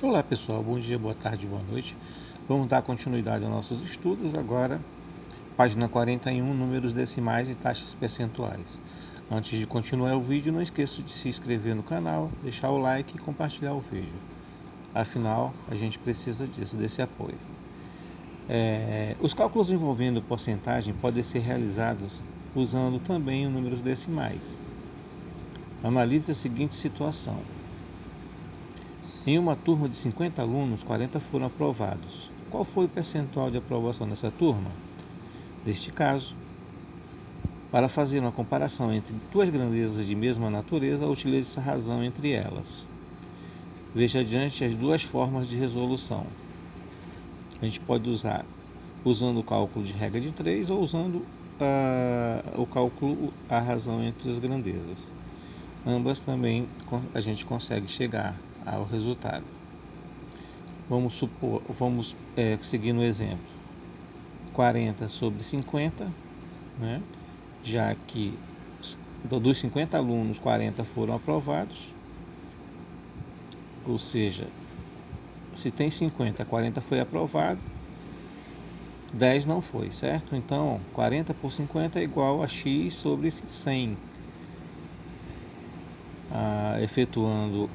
Olá pessoal, bom dia, boa tarde, boa noite. Vamos dar continuidade aos nossos estudos agora, página 41, números decimais e taxas percentuais. Antes de continuar o vídeo, não esqueça de se inscrever no canal, deixar o like e compartilhar o vídeo. Afinal, a gente precisa disso, desse apoio. Os cálculos envolvendo porcentagem podem ser realizados usando também os números decimais. Analise a seguinte situação. Em uma turma de 50 alunos, 40 foram aprovados. Qual foi o percentual de aprovação nessa turma? Neste caso, para fazer uma comparação entre duas grandezas de mesma natureza, utilize essa razão entre elas. Veja adiante as duas formas de resolução. A gente pode usar usando o cálculo de regra de 3 ou usando o cálculo, a razão entre as grandezas. Ambas também a gente consegue chegar ao resultado. Vamos seguir no exemplo. 40 sobre 50, né? Já que dos 50 alunos, 40 foram aprovados, ou seja, se tem 50, 40 foi aprovado, 10 não foi, certo? Então, 40 por 50 é igual a x sobre 100. Efetuando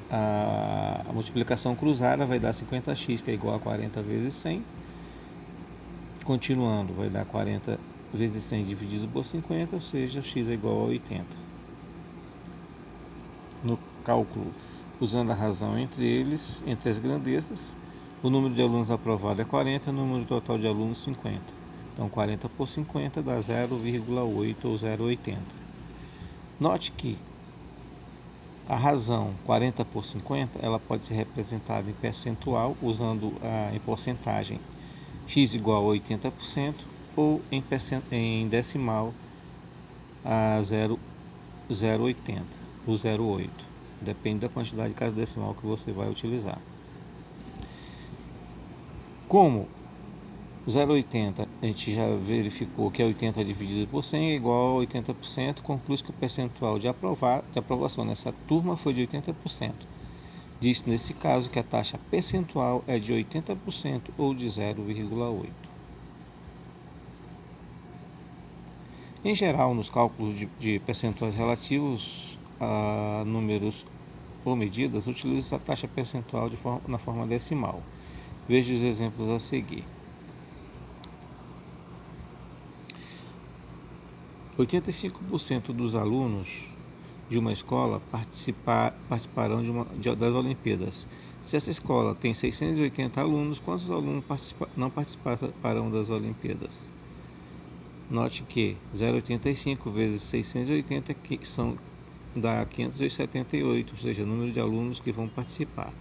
a multiplicação cruzada vai dar 50x, que é igual a 40 vezes 100. Continuando, vai dar 40 vezes 100 dividido por 50, ou seja, x é igual a 80. No cálculo, usando a razão entre eles, entre as grandezas, o número de alunos aprovado é 40, o número total de alunos 50. Então, 40 por 50 dá 0,8 ou 0,80. Note que a razão 40 por 50, ela pode ser representada em percentual, usando em porcentagem x igual a 80%, ou em decimal a 0,80 ou 0,8. Depende da quantidade de casa decimal que você vai utilizar. Como 0,80 a gente já verificou que é 80 dividido por 100 é igual a 80%, conclui que o percentual de aprovação nessa turma foi de 80%. Diz nesse caso que a taxa percentual é de 80% ou de 0,8. Em geral, nos cálculos de percentuais relativos a números ou medidas, utiliza a taxa percentual na forma decimal. Veja os exemplos a seguir. 85% dos alunos de uma escola participarão das Olimpíadas. Se essa escola tem 680 alunos, quantos alunos não participarão das Olimpíadas? Note que 0,85 vezes 680 dá 578, ou seja, o número de alunos que vão participar.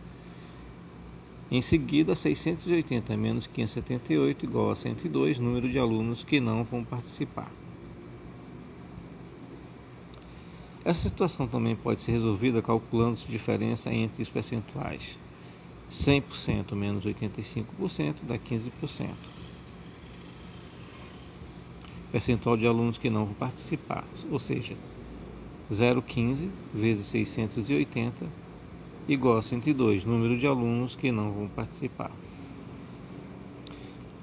Em seguida, 680 menos 578 igual a 102, número de alunos que não vão participar. Essa situação também pode ser resolvida calculando a diferença entre os percentuais. 100% menos 85% dá 15%. Percentual de alunos que não vão participar, ou seja, 0,15 vezes 680 igual a 102, número de alunos que não vão participar.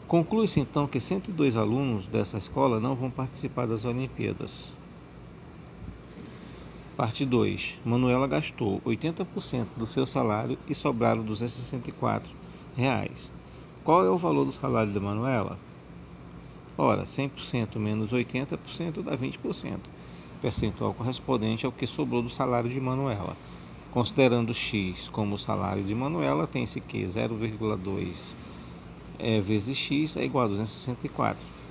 Conclui-se então que 102 alunos dessa escola não vão participar das Olimpíadas. Parte 2. Manuela gastou 80% do seu salário e sobraram R$ 264. Qual é o valor do salário da Manuela? Ora, 100% menos 80% dá 20%, percentual correspondente ao que sobrou do salário de Manuela. Considerando x como o salário de Manuela, tem-se que 0,2 vezes x é igual a 264.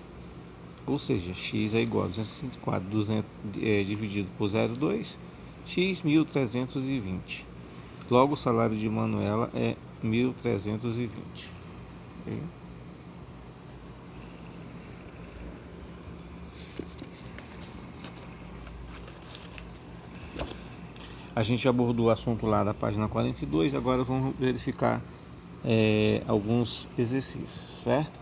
Ou seja, x é igual a 264 dividido por 0,2, x 1.320. Logo, o salário de Manuela é 1.320. Okay? A gente abordou o assunto lá da página 42, agora vamos verificar alguns exercícios, certo?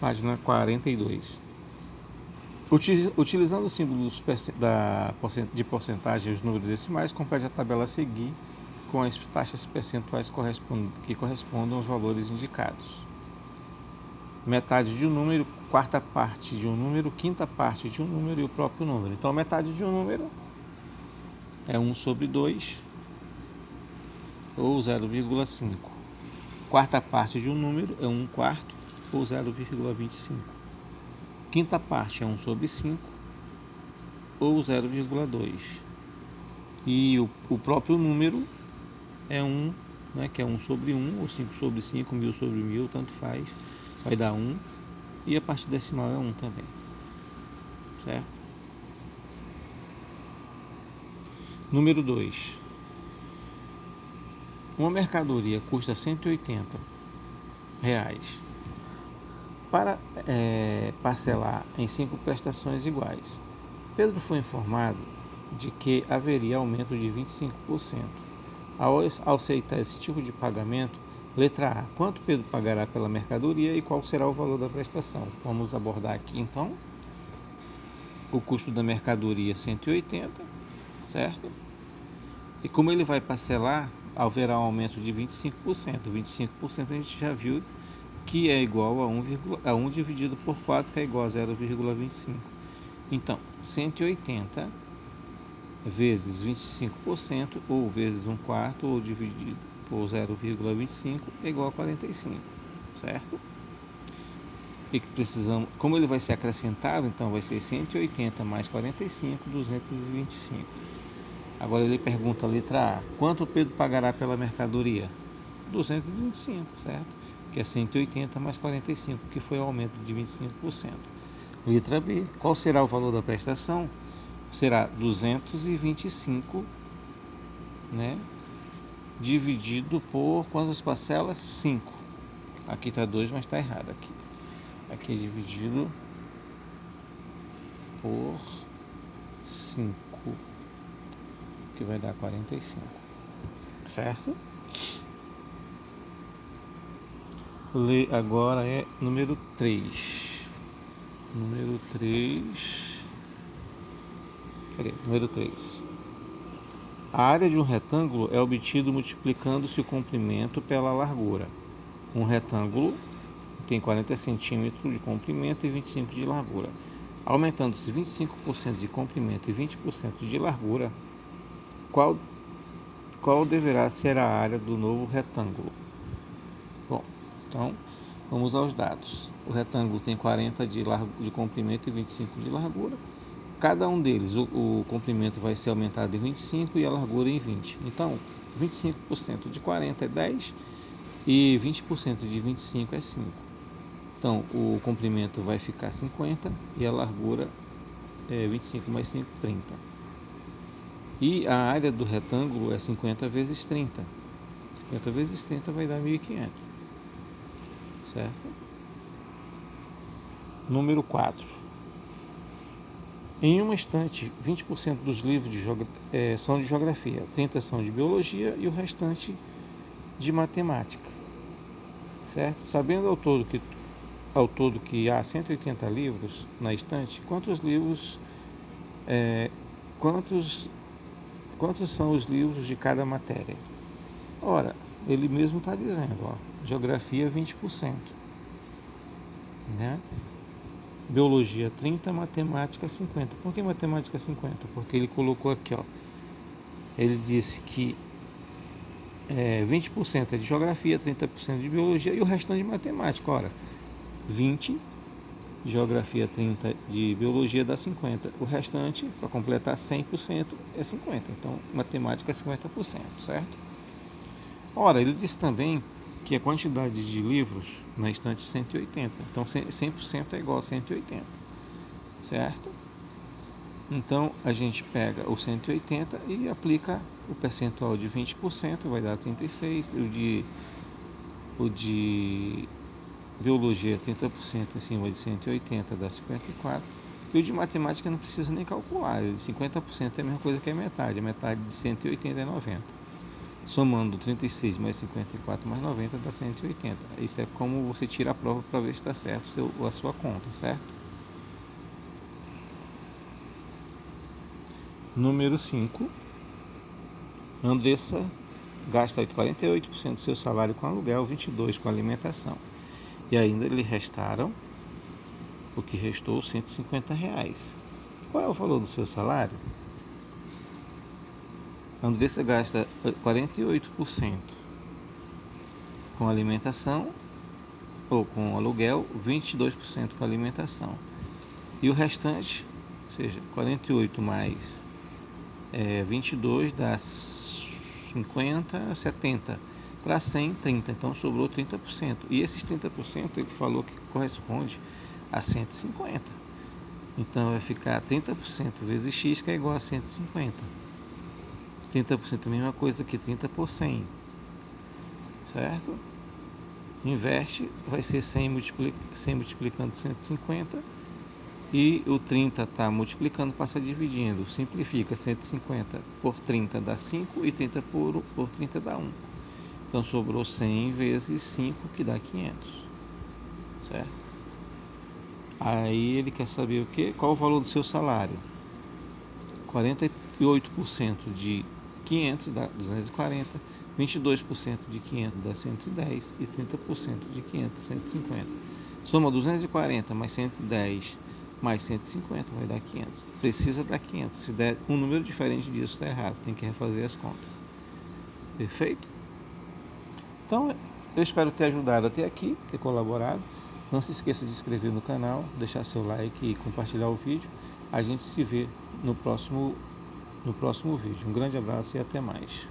Página 42. Utilizando os símbolos de porcentagem e os números decimais, complete a tabela a seguir com as taxas percentuais que correspondam aos valores indicados. Metade de um número, quarta parte de um número, quinta parte de um número e o próprio número. Então, metade de um número é 1 sobre 2 ou 0,5. Quarta parte de um número é 1 quarto ou 0,25. Quinta parte é 1 sobre 5 ou 0,2. E o próprio número é 1, né, que é 1 sobre 1 ou 5 sobre 5, 1000 sobre 1000, tanto faz. Vai dar 1. E a parte decimal é 1 também. Certo? Número 2. Uma mercadoria custa R$180. Para parcelar em 5 prestações iguais, Pedro foi informado de que haveria aumento de 25%. Ao aceitar esse tipo de pagamento, letra A, quanto Pedro pagará pela mercadoria e qual será o valor da prestação? Vamos abordar aqui então o custo da mercadoria 180, certo? E como ele vai parcelar, haverá um aumento de 25%. 25% a gente já viu que é igual a 1 dividido por 4, que é igual a 0,25. Então, 180 vezes 25%, ou vezes 1 quarto, ou dividido por 0,25, é igual a 45, certo? E que precisamos, como ele vai ser acrescentado, então vai ser 180 mais 45, 225. Agora ele pergunta a letra A, quanto Pedro pagará pela mercadoria? 225, certo? Que é 180 mais 45, que foi o aumento de 25%. Letra B, qual será o valor da prestação? Será 225, né? Dividido por quantas parcelas? 5. Aqui está 2, mas está errado aqui. Aqui é dividido por 5, que vai dar 45, certo? Agora é número 3. Número 3. A área de um retângulo é obtido multiplicando-se o comprimento pela largura. Um retângulo tem 40 centímetros de comprimento e 25 de largura. Aumentando-se 25% de comprimento e 20% de largura, qual deverá ser a área do novo retângulo? Bom, então vamos aos dados. O retângulo tem 40 de comprimento e 25 de largura. Cada um deles, o comprimento vai ser aumentado em 25 e a largura em 20. Então, 25% de 40 é 10 e 20% de 25 é 5. Então, o comprimento vai ficar 50 e a largura é 25 mais 5, 30. E a área do retângulo é 50 vezes 30. 50 vezes 30 vai dar 1.500. Certo? Número 4. Em uma estante, 20% dos livros são de geografia, 30% são de biologia e o restante de matemática. Certo? Sabendo ao todo que há 180 livros na estante, quantos são os livros de cada matéria? Ora, ele mesmo está dizendo, geografia 20%, né? Biologia 30%, matemática 50%. Por que matemática 50%? Porque ele colocou aqui, ele disse que 20% é de geografia, 30% de biologia e o restante de matemática. Ora, 20 de geografia, 30 de biologia dá 50. O restante, para completar 100%, é 50. Então, matemática é 50%, certo? Ora, ele disse também que a quantidade de livros na estante é 180. Então, 100% é igual a 180, certo? Então, a gente pega o 180 e aplica o percentual de 20%, vai dar 36. O de biologia 30% em cima de 180 dá 54. E o de matemática não precisa nem calcular. 50% é a mesma coisa que a metade. A metade de 180 é 90. Somando 36 mais 54 mais 90 dá 180. Isso é como você tira a prova para ver se está certo a sua conta, certo? Número 5. Andressa gasta 48% do seu salário com aluguel, 22% com alimentação. E ainda lhe restaram, o que restou, R$ 150. Qual é o valor do seu salário? Andressa gasta 48% com alimentação ou com aluguel, 22% com alimentação. E o restante, ou seja, 48 mais 22 dá 50, 70. Para 100, 30. Então sobrou 30%. E esses 30% ele falou que corresponde a 150. Então vai ficar 30% vezes x, que é igual a 150. 30% é a mesma coisa que 30 por 100. Certo? Inverte, vai ser 100 multiplicando 150. E o 30 está multiplicando, passa dividindo. Simplifica, 150 por 30 dá 5 e 30 por 30 dá 1. Então sobrou 100 vezes 5, que dá 500. Certo? Aí ele quer saber o quê? Qual o valor do seu salário? 48% de 500 dá 240, 22% de 500 dá 110 e 30% de 500, 150. Soma 240 mais 110 mais 150 vai dar 500. Precisa dar 500. Se der um número diferente disso, está errado. Tem que refazer as contas. Perfeito? Então, eu espero ter ajudado até aqui, ter colaborado. Não se esqueça de se inscrever no canal, deixar seu like e compartilhar o vídeo. A gente se vê no próximo vídeo. Um grande abraço e até mais.